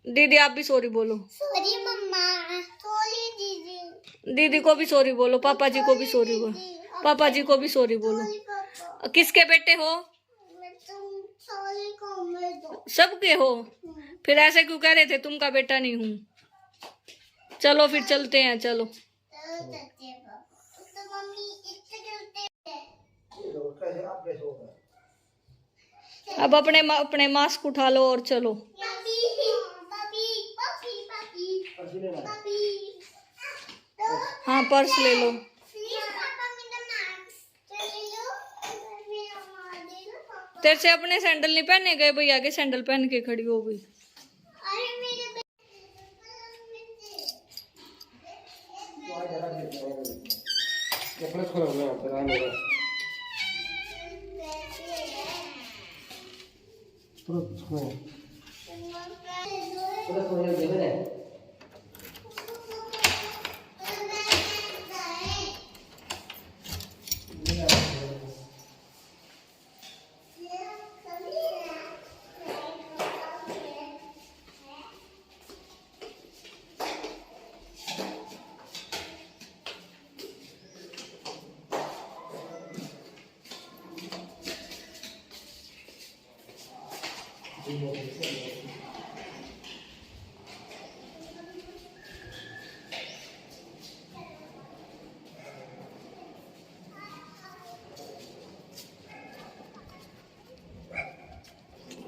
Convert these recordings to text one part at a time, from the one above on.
दीदी आप भी सॉरी बोलो। सॉरी मम्मा, सॉरी दीदी। दीदी को भी सॉरी बोलो, पापा जी को भी सॉरी बोलो, पापा जी को भी सॉरी बोलो। सॉरी पापा। किसके बेटे हो? तुम सॉरी को मैं दो। सबके हो? फिर ऐसे क्यों कह रहे थे तुम का बेटा नहीं हूँ? चलो फिर चलते हैं, चलो। तो मम्मी इससे चलते हैं। अब अपने अपने मास्क उठा लो और चलो। पापी, पापी, पापी, पापी, पापी। हाँ पर्स ले लो। तेरे से अपने सैंडल नहीं पहने गए, भैया के सैंडल पहन के खड़ी हो गई।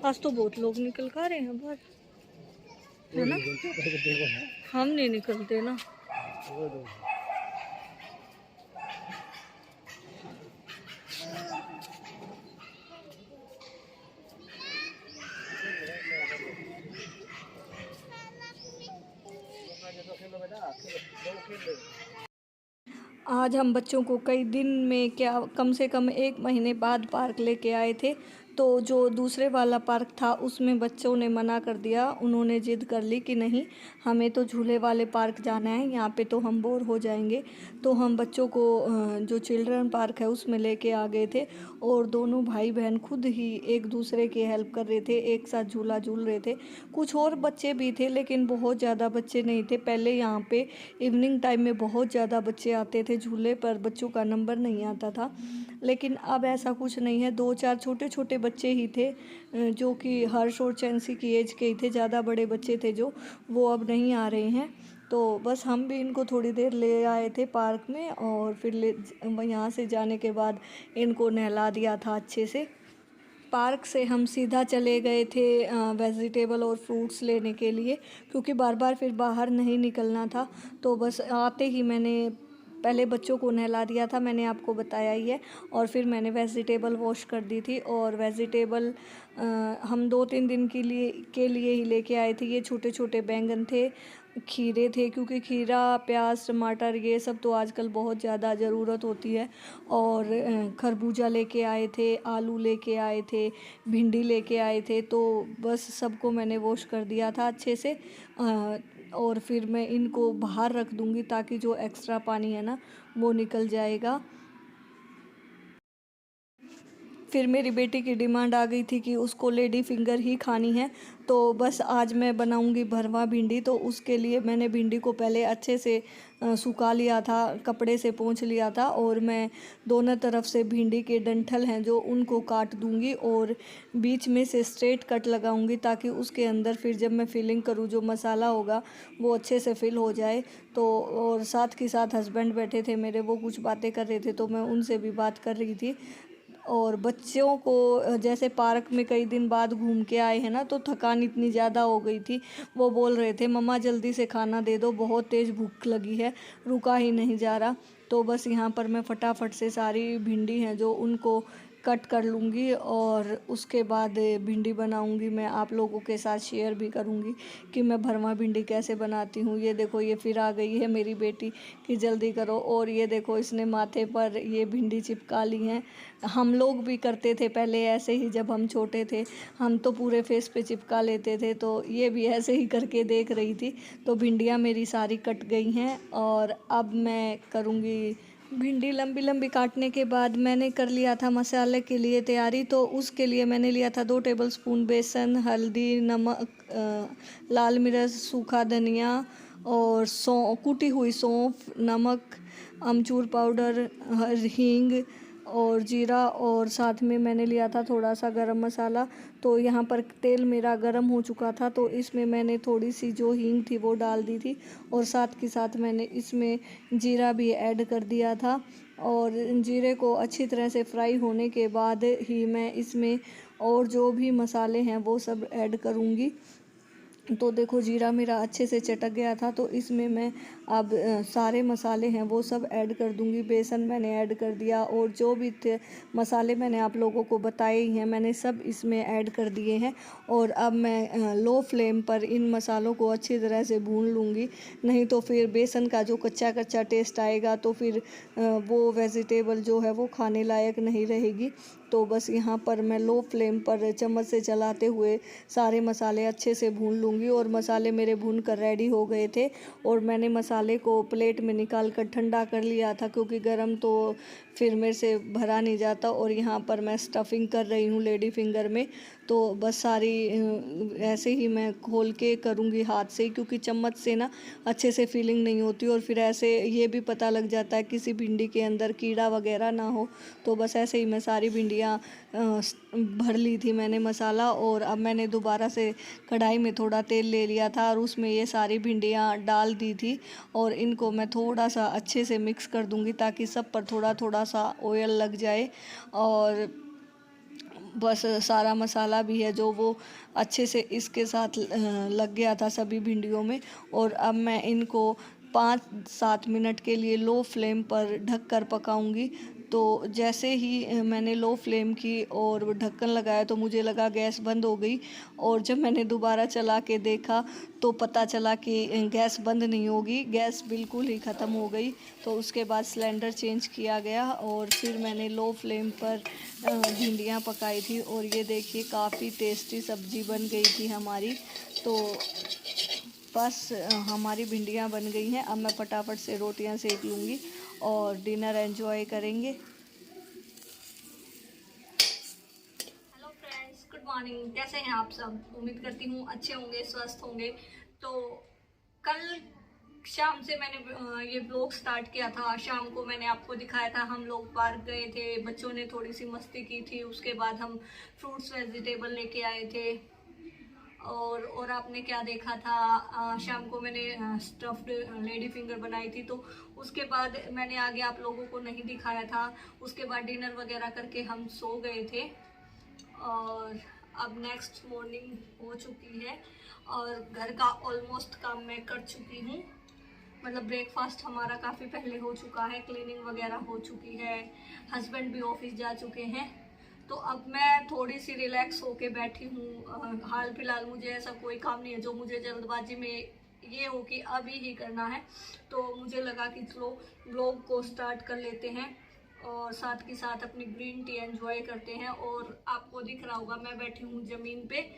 आज तो बहुत लोग निकल खा रहे हैं बाहर, है ना? हम नहीं निकलते ना। आज हम बच्चों को कई दिन में, क्या कम से कम 1 महीने बाद पार्क लेके आए थे। तो जो दूसरे वाला पार्क था उसमें बच्चों ने मना कर दिया, उन्होंने ज़िद कर ली कि नहीं हमें तो झूले वाले पार्क जाना है, यहाँ पे तो हम बोर हो जाएंगे। तो हम बच्चों को जो चिल्ड्रन पार्क है उसमें लेके आ गए थे और दोनों भाई बहन खुद ही एक दूसरे की हेल्प कर रहे थे, एक साथ झूला झूल रहे थे। कुछ और बच्चे भी थे लेकिन बहुत ज़्यादा बच्चे नहीं थे। पहले यहाँ पे इवनिंग टाइम में बहुत ज़्यादा बच्चे आते थे झूले पर, बच्चों का नंबर नहीं आता था। लेकिन अब ऐसा कुछ नहीं है, 2-4 छोटे छोटे बच्चे ही थे जो कि हर्ष और चैंसी की एज के ही थे। ज़्यादा बड़े बच्चे थे जो, वो अब नहीं आ रहे हैं। तो बस हम भी इनको थोड़ी देर ले आए थे पार्क में और फिर यहाँ से जाने के बाद इनको नहला दिया था अच्छे से। पार्क से हम सीधा चले गए थे वेजिटेबल और फ्रूट्स लेने के लिए, क्योंकि बार बार फिर बाहर नहीं निकलना था। तो बस आते ही मैंने पहले बच्चों को नहला दिया था, मैंने आपको बताया ही है, और फिर मैंने वेजिटेबल वॉश कर दी थी। और वेजिटेबल हम 2-3 दिन के लिए ही लेके आए थे। ये छोटे छोटे बैंगन थे, खीरे थे, क्योंकि खीरा प्याज टमाटर ये सब तो आजकल बहुत ज़्यादा ज़रूरत होती है। और खरबूजा लेके आए थे, आलू लेके आए थे, भिंडी लेके आए थे। तो बस सबको मैंने वॉश कर दिया था अच्छे से। और फिर मैं इनको बाहर रख दूँगी ताकि जो एक्स्ट्रा पानी है ना वो निकल जाएगा। फिर मेरी बेटी की डिमांड आ गई थी कि उसको लेडी फिंगर ही खानी है। तो बस आज मैं बनाऊंगी भरवा भिंडी। तो उसके लिए मैंने भिंडी को पहले अच्छे से सुखा लिया था, कपड़े से पोंछ लिया था, और मैं दोनों तरफ से भिंडी के डंठल हैं जो उनको काट दूंगी और बीच में से स्ट्रेट कट लगाऊंगी ताकि उसके अंदर फिर जब मैं फिलिंग करूँ जो मसाला होगा वो अच्छे से फिल हो जाए। तो और साथ के साथ हस्बैंड बैठे थे मेरे, वो कुछ बातें कर रहे थे तो मैं उनसे भी बात कर रही थी। और बच्चों को जैसे पार्क में कई दिन बाद घूम के आए हैं ना, तो थकान इतनी ज़्यादा हो गई थी। वो बोल रहे थे मम्मा जल्दी से खाना दे दो, बहुत तेज़ भूख लगी है, रुका ही नहीं जा रहा। तो बस यहाँ पर मैं फटाफट से सारी भिंडी हैं जो उनको कट कर लूँगी और उसके बाद भिंडी बनाऊँगी। मैं आप लोगों के साथ शेयर भी करूँगी कि मैं भरवा भिंडी कैसे बनाती हूँ। ये देखो ये फिर आ गई है मेरी बेटी कि जल्दी करो, और ये देखो इसने माथे पर ये भिंडी चिपका ली हैं। हम लोग भी करते थे पहले ऐसे ही, जब हम छोटे थे हम तो पूरे फेस पे चिपका लेते थे। तो ये भी ऐसे ही करके देख रही थी। तो भिंडियाँ मेरी सारी कट गई हैं और अब मैं करूँगी भिंडी लंबी लंबी काटने के बाद मैंने कर लिया था मसाले के लिए तैयारी। तो उसके लिए मैंने लिया था 2 टेबलस्पून बेसन, हल्दी, नमक, लाल मिर्च, सूखा धनिया और कूटी हुई सौंफ, नमक, अमचूर पाउडर, हींग और जीरा, और साथ में मैंने लिया था थोड़ा सा गरम मसाला। तो यहाँ पर तेल मेरा गरम हो चुका था, तो इसमें मैंने थोड़ी सी जो हींग थी वो डाल दी थी, और साथ के साथ मैंने इसमें जीरा भी ऐड कर दिया था। और जीरे को अच्छी तरह से फ्राई होने के बाद ही मैं इसमें और जो भी मसाले हैं वो सब ऐड करूँगी। तो देखो जीरा मेरा अच्छे से चटक गया था, तो इसमें मैं अब सारे मसाले हैं वो सब ऐड कर दूंगी। बेसन मैंने ऐड कर दिया, और जो भी थे मसाले मैंने आप लोगों को बताए ही हैं, मैंने सब इसमें ऐड कर दिए हैं। और अब मैं लो फ्लेम पर इन मसालों को अच्छी तरह से भून लूँगी, नहीं तो फिर बेसन का जो कच्चा कच्चा टेस्ट आएगा तो फिर वो वेजिटेबल जो है वो खाने लायक नहीं रहेगी। तो बस यहाँ पर मैं लो फ्लेम पर चम्मच से चलाते हुए सारे मसाले अच्छे से भून लूँगी। और मसाले मेरे भून कर रेडी हो गए थे, और मैंने मसाले को प्लेट में निकाल कर ठंडा कर लिया था, क्योंकि गरम तो फिर मेरे से भरा नहीं जाता। और यहाँ पर मैं स्टफिंग कर रही हूँ लेडी फिंगर में। तो बस सारी ऐसे ही मैं खोल के करूँगी हाथ से ही, क्योंकि चम्मच से ना अच्छे से फीलिंग नहीं होती, और फिर ऐसे ये भी पता लग जाता है किसी भिंडी के अंदर कीड़ा वगैरह ना हो। तो बस ऐसे ही मैं सारी भिंडियाँ भर ली थी मैंने मसाला। और अब मैंने दोबारा से कढ़ाई में थोड़ा तेल ले लिया था, और उसमें ये सारी भिंडियाँ डाल दी थी, और इनको मैं थोड़ा सा अच्छे से मिक्स कर दूँगी, ताकि सब पर थोड़ा थोड़ा सा ऑयल लग जाए। और बस सारा मसाला भी है जो वो अच्छे से इसके साथ लग गया था सभी भिंडियों में। और अब मैं इनको 5-7 मिनट के लिए लो फ्लेम पर ढक कर पकाऊंगी। तो जैसे ही मैंने लो फ्लेम की और ढक्कन लगाया, तो मुझे लगा गैस बंद हो गई, और जब मैंने दोबारा चला के देखा तो पता चला कि गैस बंद नहीं होगी, गैस बिल्कुल ही ख़त्म हो गई। तो उसके बाद सिलेंडर चेंज किया गया, और फिर मैंने लो फ्लेम पर भिंडियाँ पकाई थी। और ये देखिए काफ़ी टेस्टी सब्ज़ी बन गई थी हमारी। तो बस हमारी भिंडियाँ बन गई हैं। अब मैं फटाफट से रोटियाँ सेक लूँगी और डिनर एंजॉय करेंगे। Hello friends, good morning. कैसे हैं आप सब? उम्मीद करती हूँ अच्छे होंगे, स्वस्थ होंगे। तो कल शाम से मैंने ये ब्लॉग स्टार्ट किया था। शाम को मैंने आपको दिखाया था हम लोग पार्क गए थे, बच्चों ने थोड़ी सी मस्ती की थी, उसके बाद हम फ्रूट्स वेजिटेबल लेके आए थे। और आपने क्या देखा था, शाम को मैंने स्टफ्ड लेडी फिंगर बनाई थी। तो उसके बाद मैंने आगे आप लोगों को नहीं दिखाया था। उसके बाद डिनर वगैरह करके हम सो गए थे, और अब नेक्स्ट मॉर्निंग हो चुकी है, और घर का ऑलमोस्ट काम मैं कर चुकी हूँ। मतलब ब्रेकफास्ट हमारा काफ़ी पहले हो चुका है, क्लीनिंग वगैरह हो चुकी है, हस्बैंड भी ऑफिस जा चुके हैं। तो अब मैं थोड़ी सी रिलैक्स होके बैठी हूँ। हाल फिलहाल मुझे ऐसा कोई काम नहीं है जो मुझे जल्दबाजी में ये हो कि अभी ही करना है। तो मुझे लगा कि चलो व्लॉग को स्टार्ट कर लेते हैं, और साथ के साथ अपनी ग्रीन टी एंजॉय करते हैं। और आपको दिख रहा होगा मैं बैठी हूँ ज़मीन पे।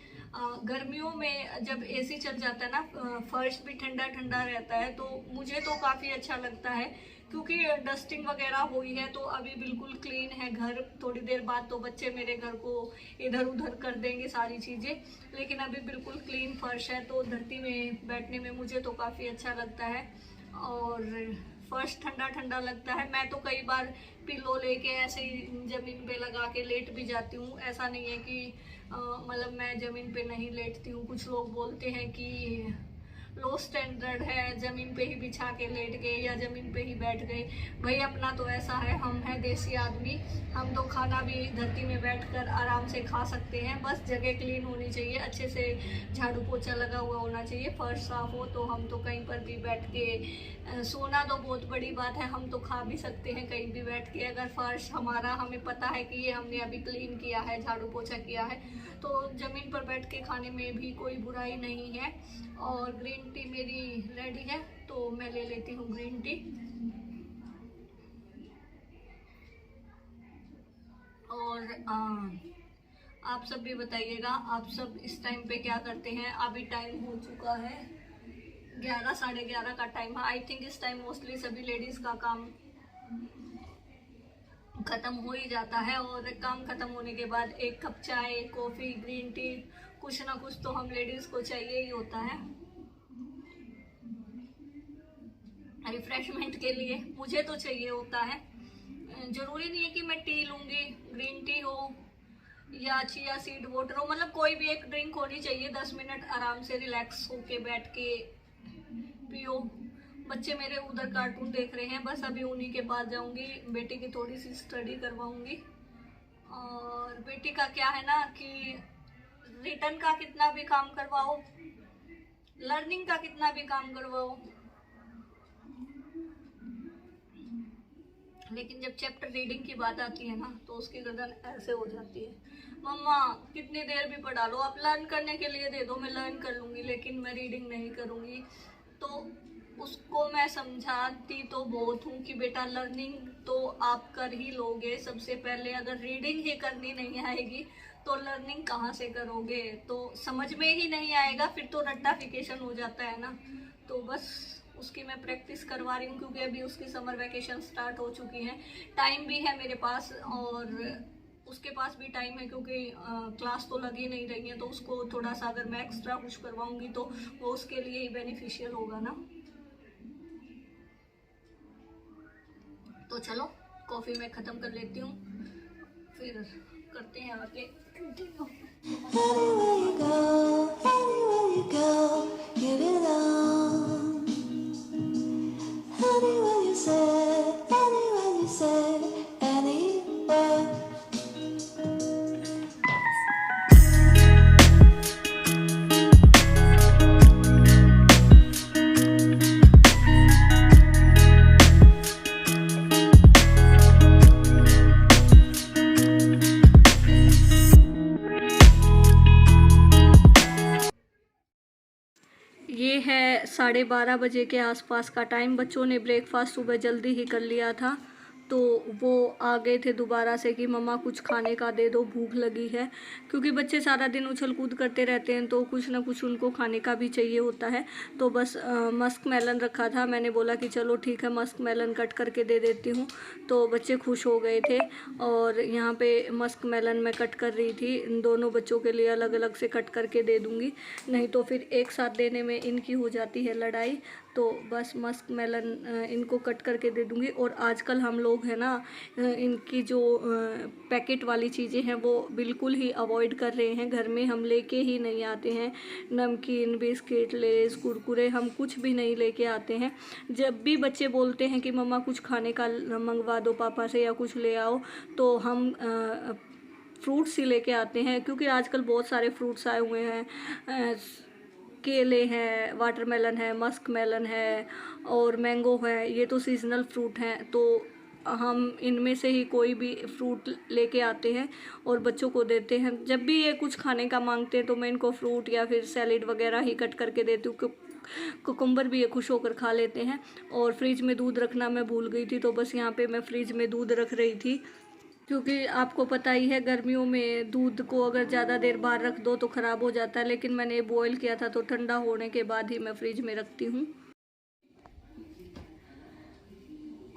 गर्मियों में जब एसी चल जाता है ना, फर्श भी ठंडा ठंडा रहता है, तो मुझे तो काफ़ी अच्छा लगता है, क्योंकि डस्टिंग वगैरह हुई है तो अभी बिल्कुल क्लीन है घर। थोड़ी देर बाद तो बच्चे मेरे घर को इधर उधर कर देंगे सारी चीज़ें, लेकिन अभी बिल्कुल क्लीन फर्श है, तो धरती में बैठने में मुझे तो काफ़ी अच्छा लगता है। और फर्श ठंडा ठंडा लगता है। मैं तो कई बार पिलो लेके ऐसे ही ज़मीन पे लगा के लेट भी जाती हूँ। ऐसा नहीं है कि मतलब मैं ज़मीन पे नहीं लेटती हूँ। कुछ लोग बोलते हैं कि लो स्टैंडर्ड है, ज़मीन पे ही बिछा के लेट गए या ज़मीन पे ही बैठ गए। भाई अपना तो ऐसा है, हम हैं देसी आदमी, हम तो खाना भी धरती में बैठकर आराम से खा सकते हैं। बस जगह क्लीन होनी चाहिए, अच्छे से झाड़ू पोछा लगा हुआ होना चाहिए, फर्श साफ हो, तो हम तो कहीं पर भी बैठ के सोना तो बहुत बड़ी बात है, हम तो खा भी सकते हैं कहीं भी बैठ के। अगर फर्श हमारा हमें पता है कि ये हमने अभी क्लीन किया है, झाड़ू पोछा किया है, तो ज़मीन पर बैठ के खाने में भी कोई बुराई नहीं है। और ग्रीन टी मेरी रेडी है, तो मैं ले लेती हूँ ग्रीन टी। और आप सब भी बताइएगा, आप सब इस टाइम पे क्या करते हैं। अभी टाइम हो चुका है 11 साढ़े 11 का टाइम है। आई थिंक इस टाइम मोस्टली सभी लेडीज़ का काम ख़त्म हो ही जाता है। और काम ख़त्म होने के बाद एक कप चाय, कॉफ़ी, ग्रीन टी, कुछ ना कुछ तो हम लेडीज़ को चाहिए ही होता है रिफ्रेशमेंट के लिए। मुझे तो चाहिए होता है। ज़रूरी नहीं है कि मैं टी लूँगी, ग्रीन टी हो या चिया सीड वाटर हो, मतलब कोई भी एक ड्रिंक होनी चाहिए। 10 मिनट आराम से रिलैक्स होके बैठ के पियो। बच्चे मेरे उधर कार्टून देख रहे हैं, बस अभी उन्हीं के पास जाऊंगी, बेटी की थोड़ी सी स्टडी करवाऊंगी। और बेटी का क्या है ना कि रिटर्न का कितना भी काम करवाओ, लर्निंग का कितना भी काम करवाओ, लेकिन जब चैप्टर रीडिंग की बात आती है ना तो उसकी गर्दन ऐसे हो जाती है। मम्मा कितनी देर भी पढ़ा लो, आप लर्न करने के लिए दे दो, मैं लर्न कर लूँगी, लेकिन मैं रीडिंग नहीं करूँगी। तो उसको मैं समझाती तो बहुत हूँ कि बेटा लर्निंग तो आप कर ही लोगे सबसे पहले। अगर रीडिंग ही करनी नहीं आएगी तो लर्निंग कहाँ से करोगे, तो समझ में ही नहीं आएगा, फिर तो रट्टाफिकेशन हो जाता है ना। तो बस उसकी मैं प्रैक्टिस करवा रही हूँ, क्योंकि अभी उसकी समर वैकेशन स्टार्ट हो चुकी है। टाइम भी है मेरे पास और उसके पास भी टाइम है, क्योंकि क्लास तो लगी नहीं रही है। तो उसको थोड़ा सा अगर मैं एक्स्ट्रा कुछ करवाऊँगी तो वो उसके लिए ही बेनिफिशियल होगा ना। तो चलो कॉफ़ी मैं ख़त्म कर लेती हूँ, फिर करते हैं आगे continue. Anywhere you go, you belong. Anywhere you say, anywhere. ये है 12:30 बजे के आसपास का टाइम। बच्चों ने ब्रेकफास्ट सुबह जल्दी ही कर लिया था, तो वो आ गए थे दोबारा से कि मम्मा कुछ खाने का दे दो, भूख लगी है। क्योंकि बच्चे सारा दिन उछल कूद करते रहते हैं तो कुछ ना कुछ उनको खाने का भी चाहिए होता है। तो बस मस्क मेलन रखा था, मैंने बोला कि चलो ठीक है मस्क मेलन कट करके दे देती हूँ। तो बच्चे खुश हो गए थे। और यहाँ पे मस्क मेलन मैं कट कर रही थी, इन दोनों बच्चों के लिए अलग अलग से कट करके दे दूँगी, नहीं तो फिर एक साथ देने में इनकी हो जाती है लड़ाई। तो बस मस्क मेलन इनको कट करके दे दूँगी। और आजकल हम लोग है ना इनकी जो पैकेट वाली चीज़ें हैं वो बिल्कुल ही अवॉइड कर रहे हैं। घर में हम लेके ही नहीं आते हैं, नमकीन, बिस्किट, लेस, कुरकुरे हम कुछ भी नहीं लेके आते हैं। जब भी बच्चे बोलते हैं कि मम्मा कुछ खाने का मंगवा दो पापा से या कुछ ले आओ, तो हम फ्रूट्स ही लेके आते हैं। क्योंकि आजकल बहुत सारे फ्रूट्स आए हुए हैं, केले हैं, वाटरमेलन है, मस्क मेलन है और मैंगो है, ये तो सीजनल फ्रूट हैं। तो हम इनमें से ही कोई भी फ्रूट लेके आते हैं और बच्चों को देते हैं। जब भी ये कुछ खाने का मांगते हैं तो मैं इनको फ्रूट या फिर सैलेड वगैरह ही कट करके देती हूँ। कुकुम्बर भी ये खुश होकर खा लेते हैं। और फ्रिज में दूध रखना मैं भूल गई थी, तो बस यहाँ पे मैं फ्रिज में दूध रख रही थी। क्योंकि आपको पता ही है गर्मियों में दूध को अगर ज़्यादा देर बाहर रख दो तो ख़राब हो जाता है, लेकिन मैंने बॉईल किया था तो ठंडा होने के बाद ही मैं फ्रिज में रखती हूँ।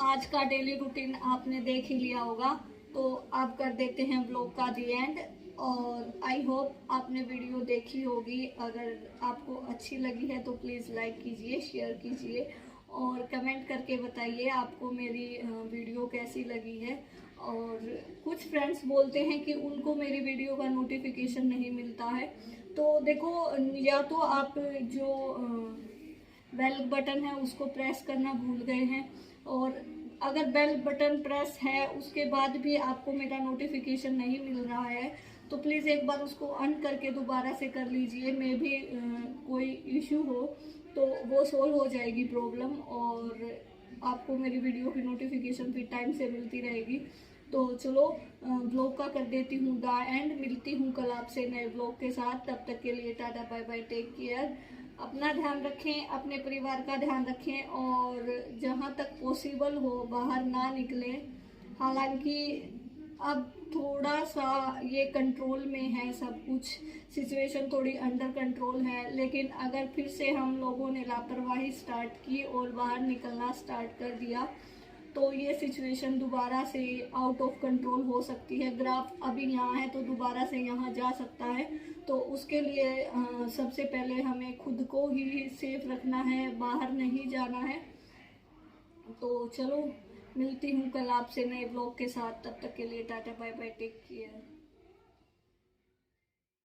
आज का डेली रूटीन आपने देख ही लिया होगा, तो आप कर देते हैं ब्लॉग का दी एंड। और आई होप आपने वीडियो देखी होगी। अगर आपको अच्छी लगी है तो प्लीज़ लाइक कीजिए, शेयर कीजिए और कमेंट करके बताइए आपको मेरी वीडियो कैसी लगी है। और कुछ फ्रेंड्स बोलते हैं कि उनको मेरी वीडियो का नोटिफिकेशन नहीं मिलता है। तो देखो, या तो आप जो बेल बटन है उसको प्रेस करना भूल गए हैं, और अगर बेल बटन प्रेस है उसके बाद भी आपको मेरा नोटिफिकेशन नहीं मिल रहा है तो प्लीज़ एक बार उसको ऑन करके दोबारा से कर लीजिए। मे भी कोई इशू हो तो वो सोल्व हो जाएगी प्रॉब्लम, और आपको मेरी वीडियो की नोटिफिकेशन फिर टाइम से मिलती रहेगी। तो चलो ब्लॉग का कर देती हूँ द एंड। मिलती हूँ कल आपसे नए ब्लॉग के साथ। तब तक के लिए ta-ta bye bye, take care. अपना ध्यान रखें, अपने परिवार का ध्यान रखें और जहाँ तक पॉसिबल हो बाहर ना निकलें। हालांकि अब थोड़ा सा ये कंट्रोल में है सब कुछ, सिचुएशन थोड़ी अंडर कंट्रोल है, लेकिन अगर फिर से हम लोगों ने लापरवाही स्टार्ट की और बाहर निकलना स्टार्ट कर दिया तो ये सिचुएशन दोबारा से आउट ऑफ कंट्रोल हो सकती है। ग्राफ अभी यहाँ है तो दोबारा से यहाँ जा सकता है। तो उसके लिए सबसे पहले हमें खुद को ही सेफ रखना है, बाहर नहीं जाना है। तो चलो मिलती हूँ कल आपसे नए ब्लॉग के साथ, तब तक के लिए ta-ta bye bye, take care.